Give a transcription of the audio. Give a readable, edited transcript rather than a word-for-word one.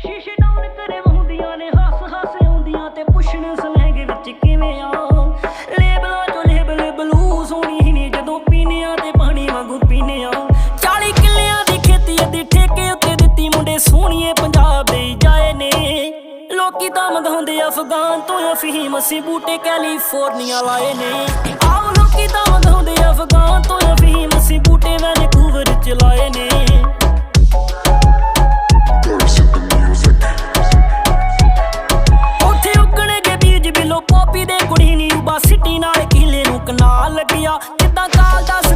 ਸ਼ੀਸ਼ੇ ਡਾਊਨ ਕਰੇ ਵਹੁੰਦੀਆਂ ਨੇ ਹੱਸ ਹੱਸ ਆਉਂਦੀਆਂ ਤੇ ਪੁੱਛਣ ਸਲੈਂਗ ਵਿੱਚ ਕਿਵੇਂ ਆ ਲੇਬਲਾਂ ਚੋਂ ਲੇਬਲ ਬਲੂ ਸੋਹਣੀ ਨੇ ਜਦੋਂ ਪੀਨਿਆਂ ਤੇ ਪਾਣੀ ਵਾਂਗੂ ਪੀਨੇ ਆ 40 ਕਿੱਲਿਆਂ ਦੀ ਖੇਤੀ ਅੱਧੀ ਠੇਕੇ ਉੱਤੇ ਦਿੱਤੀ ਮੁੰਡੇ ਸੋਹਣੀਏ ਪੰਜਾਬ ਦੇ ਜਾਏ ਨੇ ਲੋਕੀ ਤਾਂ ਮੰਗਾਉਂਦੇ ਅਫਗਾਨ ਤੋਂ ਅਫੀਮ ਅਸੀਂ ਬੂਟੇ ਕੈਲੀਫੋਰਨੀਆ ਲਾਏ ਨੇ ਆਓ ਲੋਕੀ ਤਾਂ ਮੰਗਾਉਂਦੇ ਅਫਗਾਨ ਤੋਂ ਅਫੀਮ ਅਸੀਂ ਬੂਟੇ ਵੈਨਕੂਵਰ ਚ ਲਾਏ ਨੇ